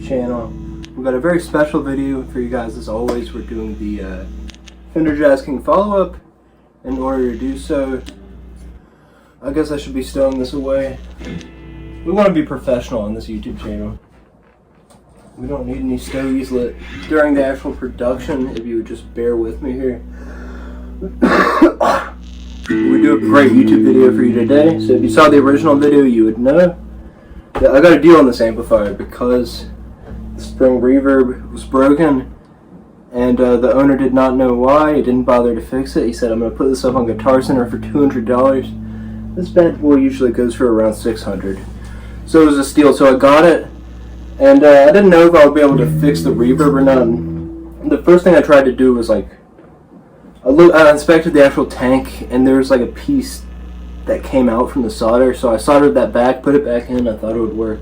channel. We've got a very special video for you guys as always. We're doing the Fender Jazz King Follow-up. In order to do so, I guess I should be stowing this away. We want to be professional on this YouTube channel. We don't need any stowies lit during the actual production, if you would just bear with me here. We do a great YouTube video for you today, so if you saw the original video, you would know that I got a deal on this amplifier because the spring reverb was broken, and the owner did not know why. He didn't bother to fix it. He said, I'm going to put this up on Guitar Center for $200. This bad boy usually goes for around $600. So it was a steal, so I got it, and I didn't know if I would be able to fix the reverb or not. And the first thing I tried to do was I inspected the actual tank, and there was like a piece that came out from the solder, so I soldered that back, put it back in. I thought it would work.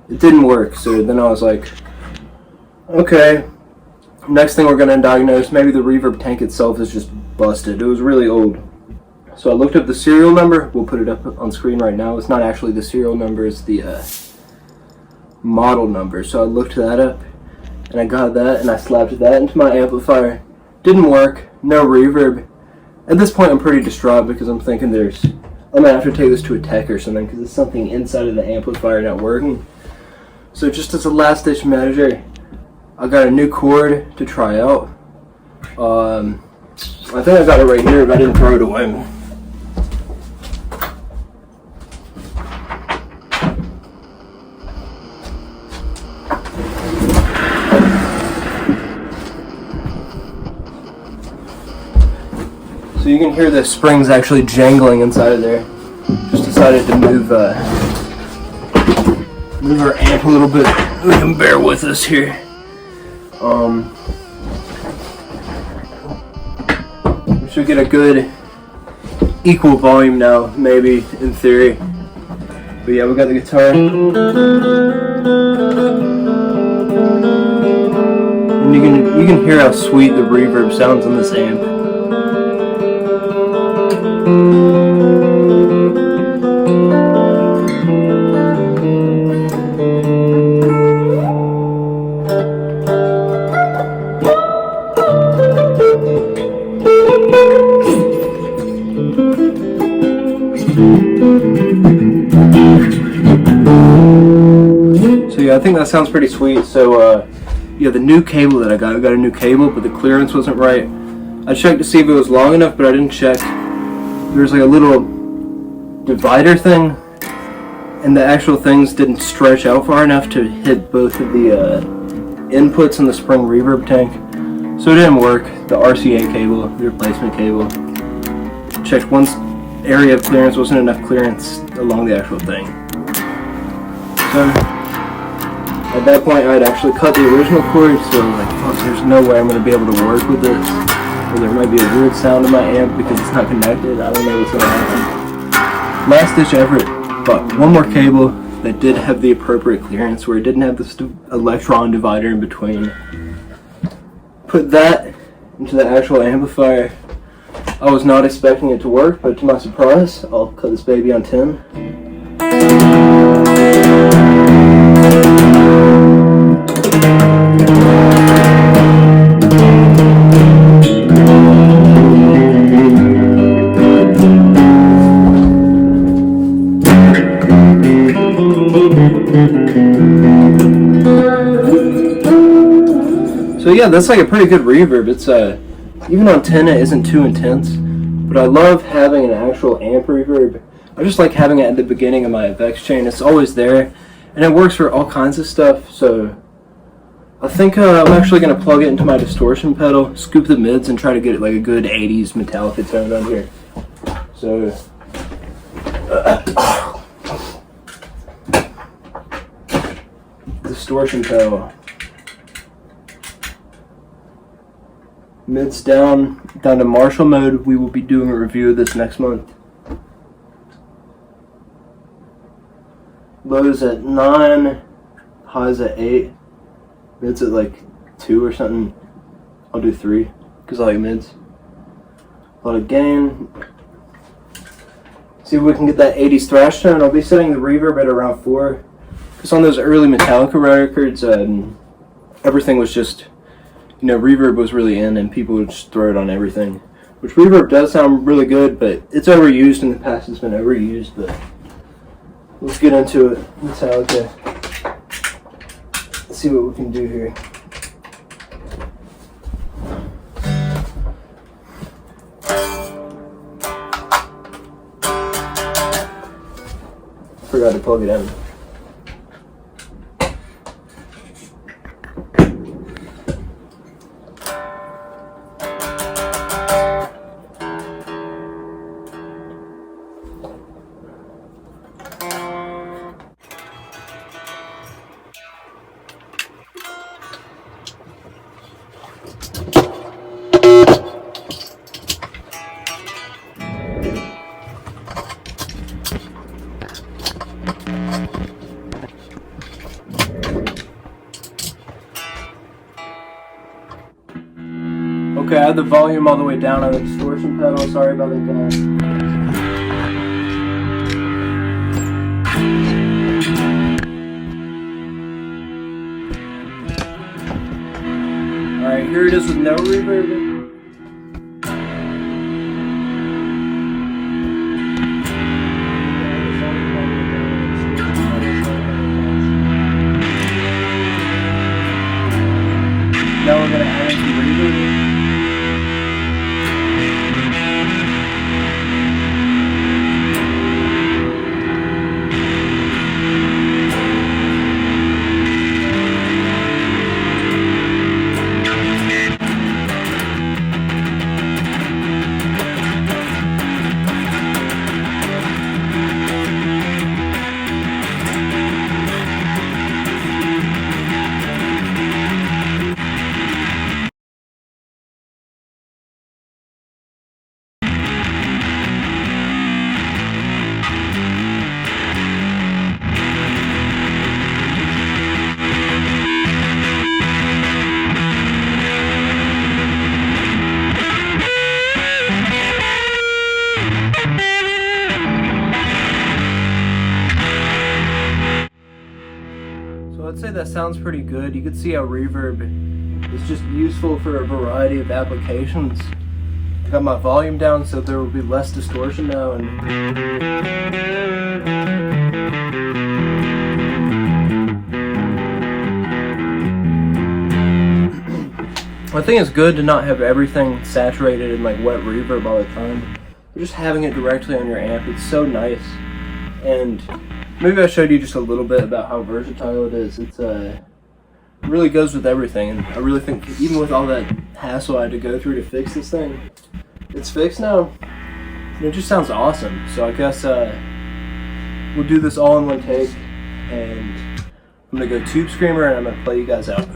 It didn't work, so then I was like, okay, next thing we're going to diagnose, maybe the reverb tank itself is just busted. It was really old. So I looked up the serial number. We'll put it up on screen right now. It's not actually the serial number, it's the model number. So I looked that up, and I got that, and I slapped that into my amplifier. Didn't work. No reverb. At this point, I'm pretty distraught because I'm thinking I'm gonna have to take this to a tech or something because it's something inside of the amplifier not working. So just as a last-ditch measure, I got a new cord to try out. I think I got it right here, but I didn't throw it away. So you can hear the springs actually jangling inside of there. Just decided to move our amp a little bit. You can bear with us here. We should get a good equal volume now, maybe in theory. But yeah, we got the guitar. And you can hear how sweet the reverb sounds on this amp. So yeah, I think that sounds pretty sweet. So yeah, the new cable that I got a new cable, but the clearance wasn't right. I checked to see if it was long enough, but I didn't check. There's like a little divider thing, and the actual things didn't stretch out far enough to hit both of the inputs in the spring reverb tank. So it didn't work. The RCA cable, the replacement cable. Checked one area of clearance, wasn't enough clearance along the actual thing. So at that point I had actually cut the original cord, so like, fuck, there's no way I'm going to be able to work with this. Or there might be a weird sound in my amp because it's not connected. I don't know what's going to happen. Last ditch effort, but one more cable that did have the appropriate clearance where it didn't have this electron divider in between. Put that into the actual amplifier. I was not expecting it to work, but to my surprise, I'll cut this baby on 10. So yeah, that's like a pretty good reverb. It's even on 10 it isn't too intense, but I love having an actual amp reverb. I just like having it at the beginning of my effects chain. It's always there, and it works for all kinds of stuff. So I think I'm actually going to plug it into my distortion pedal, scoop the mids, and try to get it like a good 80s Metallica tone on here. So distortion pedal. Mids down to Marshall mode. We will be doing a review of this next month. Lows at 9, highs at 8, mids at like 2 or something. I'll do 3 because I like mids. A lot of gain. See if we can get that 80s thrash tone. I'll be setting the reverb at around 4. Because on those early Metallica records, everything was just, you know, reverb was really in, and people would just throw it on everything. Which reverb does sound really good, but it's overused in the past. It's been overused, but let's get into it. Metallica. Let's see what we can do here. Forgot to plug it in. Okay, I had the volume all the way down on the distortion pedal. Sorry about that, guys. Alright, here it is with no reverb. Now we're going to add some reverb. I'd say that sounds pretty good. You can see how reverb is just useful for a variety of applications. I got my volume down so there will be less distortion now, and I think it's good to not have everything saturated in like wet reverb all the time. But just having it directly on your amp, it's so nice. And maybe I showed you just a little bit about how versatile it is. It's it really goes with everything, and I really think even with all that hassle I had to go through to fix this thing, it's fixed now, and it just sounds awesome. So I guess we'll do this all in one take, and I'm gonna go Tube Screamer, and I'm gonna play you guys out.